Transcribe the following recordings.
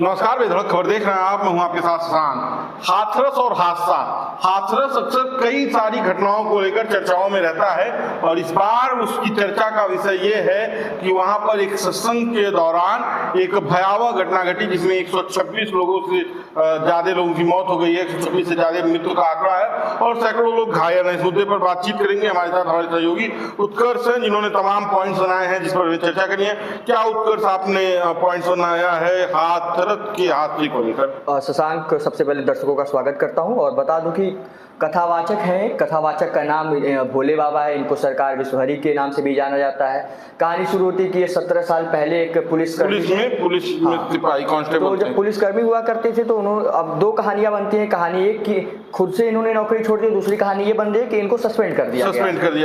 नमस्कार, बेधड़क खबर देख रहे हैं आप। मैं हूं आपके साथ शशांक। हाथरस और हादसा। हाथरस अक्सर कई सारी घटनाओं को लेकर चर्चाओं में रहता है और इस बार उसकी चर्चा का विषय ये है कि वहां पर एक सत्संग के दौरान एक भयावह घटना घटी जिसमें 126 लोगों से ज्यादा लोगों की मौत हो गई है, 126 से ज्यादा मृत्यु का आंकड़ा है और सैकड़ों लोग घायल हैं। इस मुद्दे पर बातचीत करेंगे। हमारे साथ हमारे सहयोगी उत्कर्ष हैं जिन्होंने तमाम पॉइंट्स बनाए हैं जिस पर चर्चा करनी है। क्या उत्कर्ष आपने पॉइंट्स बनाया है हाथरस के हादसे को लेकर? शशांक, सबसे पहले दर्शकों का स्वागत करता हूं और बता दूं कि कथावाचक हैं। कथावाचक का नाम भोले बाबा है। इनको सरकार विश्वहरि के नाम से भी जाना जाता है। कहानी शुरू होती है कि ये 17 साल पहले एक पुलिस में सिपाही कांस्टेबल तो जब पुलिसकर्मी हुआ करते थे तो उन्होंने अब दो कहानियां बनती हैं। कहानी एक कि खुद से इन्होंने नौकरी छोड़ दी, दूसरी कहानी ये बन रही है कि इनको सस्पेंड कर दिया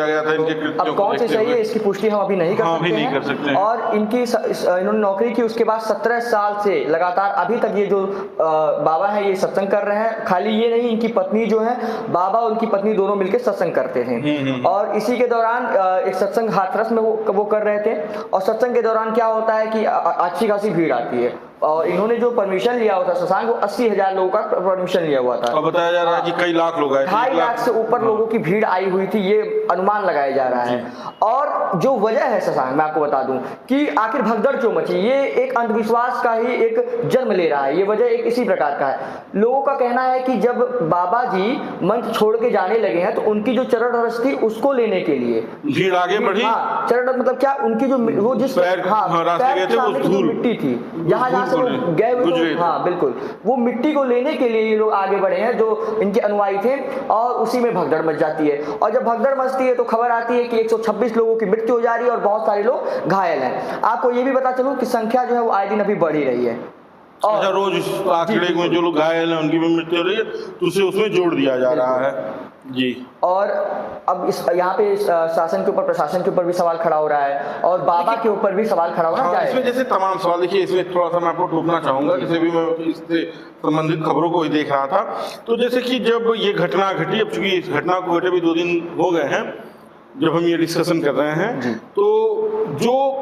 गया था इनके। अब कौन सी सही है इसकी पुष्टि हम अभी नहीं कर सकते। और इनकी इन्होंने नौकरी की, उसके बाद 17 साल से लगातार अभी तक ये जो बाबा है ये सत्संग कर रहे हैं। खाली ये नहीं, इनकी पत्नी जो है, बाबा और उनकी पत्नी दोनों मिलकर सत्संग करते थे। और इसी के दौरान एक सत्संग हाथरस में वो कर रहे थे और सत्संग के दौरान क्या होता है कि अच्छी खासी भीड़ आती है और इन्होंने जो परमिशन लिया हुआ था शशांक, वो 80,000 लोगों का परमिशन लिया हुआ था। और बताया जा रहा है कि कई लाख लोग आए, 2.5 लाख से ऊपर लोगों की भीड़ आई हुई थी, ये अनुमान लगाया जा रहा है। और जो वजह है शशांक, मैं आपको बता दूं कि आखिर भगदड़ क्यों मची, ये एक अंधविश्वास का ही एक जन्म ले रहा है। ये वजह एक इसी प्रकार का है। लोगों का कहना है कि जब बाबा जी मंच छोड़ के जाने लगे हैं तो उनकी जो चरण रस थी उसको लेने के लिए भीड़ आगे बढ़ी। हाँ, चरण रस मतलब क्या, उनकी जो वो जिस मिट्टी थी जहाँ से गए हुए, हाँ बिल्कुल, वो मिट्टी को लेने के लिए ये लोग आगे बढ़े हैं जो इनके अनुयायी थे और उसी में भगदड़ मच जाती है। और जब भगदड़ मचती है तो खबर आती है कि 126 लोगों की मृत्यु हो जा रही है और बहुत सारे लोग घायल हैं। आपको ये भी बता चलूं कि संख्या जो है वो आए दिन अभी बढ़ ही रही है और रोज इस आंकड़े में जो लोग घायल हैं उनकी भी मृत्यु हो रही है तो उसे उसमें जोड़ दिया जा रहा है जी। और अब इस यहाँ पे शासन के ऊपर, प्रशासन के ऊपर भी सवाल खड़ा हो रहा है और बाबा के ऊपर भी सवाल खड़ा हो रहा है। इसमें जैसे तमाम सवाल, देखिए इसमें थोड़ा सा मैं आपको टोकना चाहूंगा, जैसे भी मैं इससे संबंधित खबरों को ही देख रहा था तो जैसे कि जब ये घटना घटी, अब चूंकि इस घटना को घटे भी 2 दिन हो गए हैं जब हम ये डिस्कशन कर रहे हैं, तो जो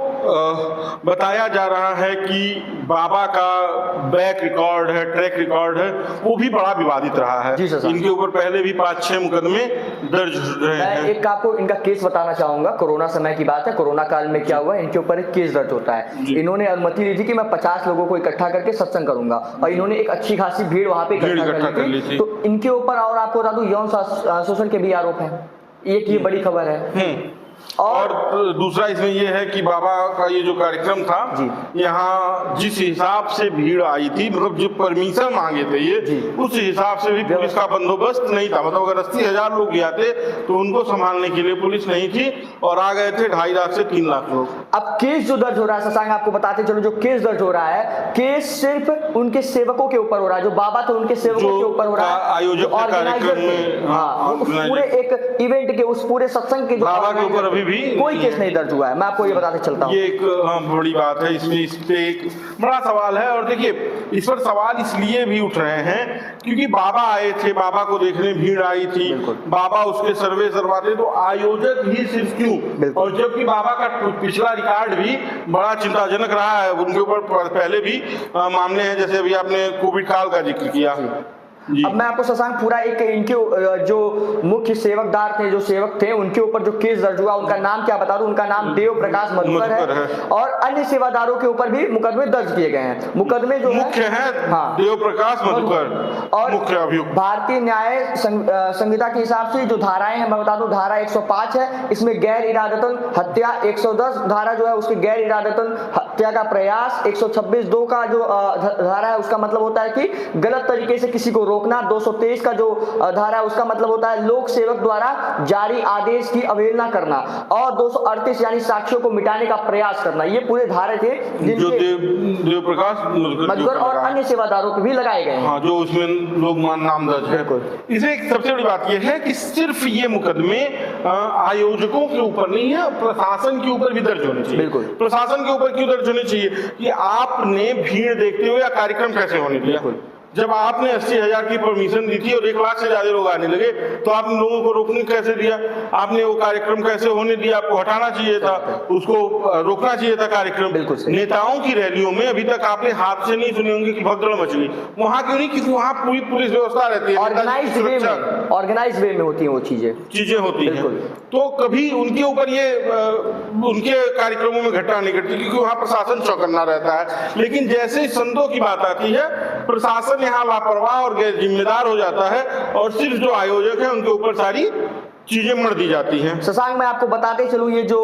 बताया जा रहा है कि बाबा का बैक रिकॉर्ड है, ट्रैक रिकॉर्ड है, वो भी बड़ा विवादित रहा है। इनके ऊपर पहले भी 5-6 मुकदमे दर्ज रहे हैं। मैं एक आपको इनका केस बताना चाहूंगा। कोरोना समय की बात है। कोरोना काल में क्या हुआ, इनके ऊपर एक केस दर्ज होता है। इन्होंने अनुमति ली थी कि मैं 50 लोगों को इकट्ठा करके सत्संग करूंगा और इन्होंने एक अच्छी खासी भीड़ वहां पे इकट्ठा कर ली थी। तो इनके ऊपर, और आपको बता दूं, यौन शोषण के भी आरोप है। एक ये बड़ी खबर है। और दूसरा इसमें यह है कि बाबा का ये जो कार्यक्रम था, यहाँ जिस हिसाब से भीड़ आई थी, मतलब जो परमिशन मांगे थे ये, उस हिसाब से भी पुलिस का बंदोबस्त नहीं था। मतलब अगर 80,000 लोग आते तो उनको संभालने के लिए पुलिस नहीं थी और आ गए थे 2.5 लाख से 3 लाख लोग। अब केस जो दर्ज हो रहा है शशांक, आपको बताते चलो, जो केस दर्ज हो रहा है, केस सिर्फ उनके सेवकों के ऊपर हो रहा है। जो बाबा थे उनके सेवकों के ऊपर हो रहा है। आयोजक कार्यक्रम में, पूरे एक इवेंट के, उस पूरे सत्संग के बाबा के ऊपर अभी भी कोई केस नहीं दर्ज हुआ है। मैं आपको ये बताते चलता हूँ। ये एक बड़ी बात है। इसमें इस पे एक बड़ा सवाल है और देखिए इस पर सवाल इसलिए भी उठ रहे हैं क्योंकि बाबा आए थे, बाबा को देखने भीड़ आई थी, बाबा उसके सर्वे करवाते तो आयोजक ही सिर्फ क्यों, और जबकि बाबा का पिछला रिकॉर्ड भी बड़ा चिंताजनक रहा है। उनके ऊपर पहले भी मामले हैं, जैसे अभी आपने कोविड काल का जिक्र किया। अब मैं आपको शशांक पूरा एक इनके जो मुख्य सेवकदार थे, जो सेवक थे, उनके ऊपर जो केस दर्ज हुआ उनका नाम क्या बता दूं, उनका नाम देव प्रकाश मधुकर है और अन्य सेवादारों के ऊपर भी मुकदमे दर्ज किए गए हैं। मुकदमे जो मुख्य है, देव प्रकाश मधुकर और मुख्य अभियुक्त। भारतीय न्याय संहिता के हिसाब से जो धाराएं हैं मैं बता दूं, धारा 105 है, इसमें गैर इरादतन हत्या, 110 धारा जो है उसके गैर इरादतन हत्या का प्रयास, 126(2) का जो धारा है उसका मतलब होता है कि गलत तरीके से किसी को रोकना, 223 का जो धारा है उसका मतलब होता है लोक सेवक द्वारा जारी आदेश की अवहेलना करना और 238 यानी साक्ष्यों को मिटाने का प्रयास करना। ये पूरे धारे थे जो देव प्रकाश मधुकर और अन्य सेवादारों पे भी लगाए गए हैं। हाँ, जो उसमें लोग नाम दर्ज है। इसमें एक सबसे बड़ी बात यह है कि सिर्फ ये मुकदमे आयोजकों के ऊपर नहीं है, प्रशासन के ऊपर भी दर्ज होने चाहिए। बिल्कुल, प्रशासन के ऊपर क्यों दर्ज होने चाहिए कि आपने भीड़ देखते हुए या कार्यक्रम कैसे होने दिया। जब आपने 80,000 की परमिशन दी थी और 1 लाख से ज्यादा लोग आने लगे, तो आपने लोगों को रोकने कैसे दिया? आपने वो कार्यक्रम कैसे होने दिया? आपको हटाना चाहिए था, उसको रोकना चाहिए था कार्यक्रम। नेताओं की रैलियों में अभी तक आपने हाथ से नहीं सुने होंगे कि भगदड़ मच गई। वहां क्यों नहीं? क्योंकि वहां पूरी पुलिस व्यवस्था रहती है, ऑर्गेनाइज वे में होती है वो चीजें होती हैं। तो कभी उनके ऊपर ये उनके कार्यक्रमों में घटना नहीं घटती, क्योंकि वहां प्रशासन चौकन्ना रहता है। लेकिन जैसे ही संतों की बात आती है, प्रशासन यहाँ लापरवाह और गैर जिम्मेदार हो जाता है और सिर्फ जो आयोजक है उनके ऊपर सारी चीजें मर दी जाती हैं। शशांक, मैं आपको बताते चलूं, ये जो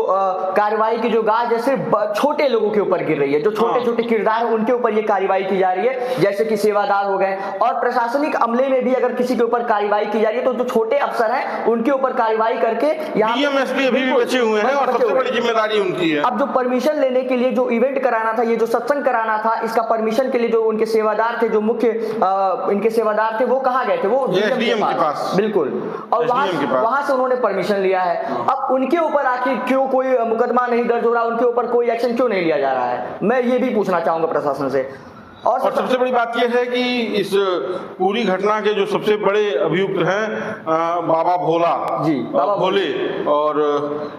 कार्रवाई की जो गाज है सिर्फ छोटे लोगों के ऊपर गिर रही है, जो छोटे छोटे किरदार है उनके ऊपर ये कार्रवाई की जा रही है, जैसे कि सेवादार हो गए। और प्रशासनिक अमले में भी अगर किसी के ऊपर कार्रवाई की जा रही है तो जो छोटे अफसर हैं उनके ऊपर कार्रवाई करके यहाँ अभी भी बचे हुए हैं और सबसे बड़ी जिम्मेदारी उनकी है। अब जो परमिशन लेने के लिए जो इवेंट कराना था, ये जो सत्संग कराना था, इसका परमिशन के लिए जो उनके सेवादार थे, जो मुख्य इनके सेवादार थे, वो कहाँ गए थे? वो एसडीएम के पास। बिल्कुल, और वहां से उन्होंने परमिशन लिया है। अब उनके ऊपर आखिर क्यों कोई मुकदमा नहीं दर्ज हो रहा, उनके ऊपर कोई एक्शन क्यों नहीं लिया जा रहा है? मैं ये भी पूछना चाहूंगा प्रशासन से। और सबसे बड़ी बात यह है कि इस पूरी घटना के जो सबसे बड़े अभियुक्त हैं बाबा भोला जी, बाबा भोले, और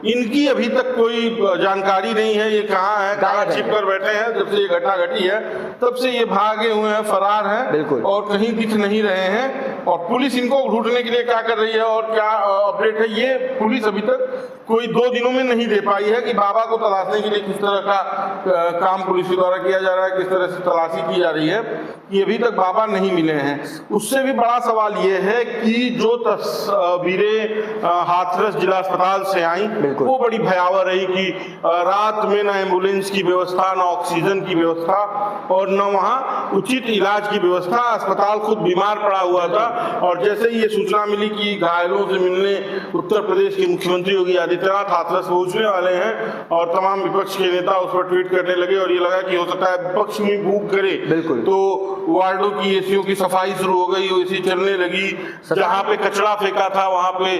इनकी अभी तक कोई जानकारी नहीं है ये कहाँ है, कहाँ छिप कर बैठे हैं। जब से ये घटना घटी है तब से ये भागे हुए हैं, फरार हैं और कहीं दिख नहीं रहे हैं। और पुलिस इनको ढूंढने के लिए क्या कर रही है और क्या अपडेट है, ये पुलिस अभी तक कोई 2 दिनों में नहीं दे पाई है कि बाबा को तलाशने के लिए किस तरह का काम पुलिस के द्वारा किया जा रहा है, किस तरह से तलाशी की जा रही है। कि अभी तक बाबा नहीं मिले हैं। उससे भी बड़ा सवाल ये है कि जो तस्वीरें हाथरस जिला अस्पताल से आई वो बड़ी भयावह रही कि रात में न एम्बुलेंस की व्यवस्था, न ऑक्सीजन की व्यवस्था और न वहाँ उचित इलाज की व्यवस्था। अस्पताल खुद बीमार पड़ा हुआ था और जैसे ही ये सूचना मिली कि घायलों से मिलने उत्तर प्रदेश के मुख्यमंत्री योगी आदित्यनाथ हाथरस पहुंचने वाले हैं और तमाम विपक्ष के नेता उस पर ट्वीट करने लगे और ये लगा कि हो सकता है विपक्ष में भूख करे, तो वार्डों की एसीओ की सफाई शुरू हो गई, एसी चलने लगी। जहाँ पे कचरा फेंका था वहाँ पे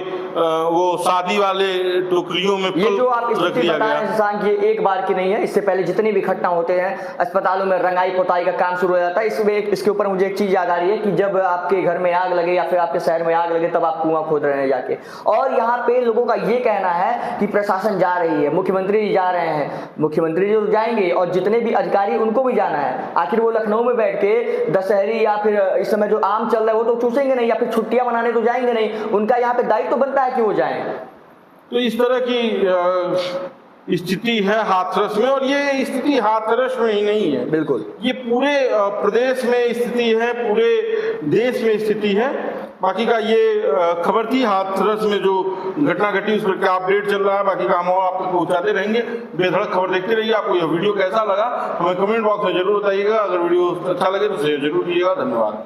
वो शादी वाले टोकरियों में ये जो आप स्थिति बता रहे हैं शशांक, ये एक बार की नहीं है। इससे पहले जितनी भी घटना होते हैं अस्पतालों में रंगाई पोताई का काम शुरू हो जाता है। इसके ऊपर मुझे एक चीज याद आ रही है कि जब आपके घर में आग लगे या फिर आपके शहर में आग लगे तब आप कुआं खोद रहे हैं जाके, और यहाँ पे लोगों का ये कहना है कि प्रशासन जा रही है, मुख्यमंत्री जी जा रहे हैं, मुख्यमंत्री जी जाएंगे और जितने भी अधिकारी उनको भी जाना है। आखिर वो लखनऊ में बैठ के दशहरी या फिर इस समय जो आम चल रहा है वो तो चूसेंगे नहीं, या फिर छुट्टियां मनाने तो जाएंगे नहीं। उनका यहाँ पे दायित्व तो बनता है कि वो जाएं। तो इस तरह की स्थिति है हाथरस में, और ये स्थिति हाथरस में ही नहीं है, बिल्कुल ये पूरे प्रदेश में स्थिति है, पूरे देश में स्थिति है। बाकी का ये खबर थी हाथरस में जो घटना घटी उस पर क्या अपडेट चल रहा है, बाकी का हम आप तक पहुंचाते रहेंगे। बेधड़क खबर देखते रहिए। आपको यह वीडियो कैसा लगा हमें कमेंट बॉक्स में जरूर बताइएगा। अगर वीडियो अच्छा लगे तो शेयर जरूर कीजिएगा। धन्यवाद।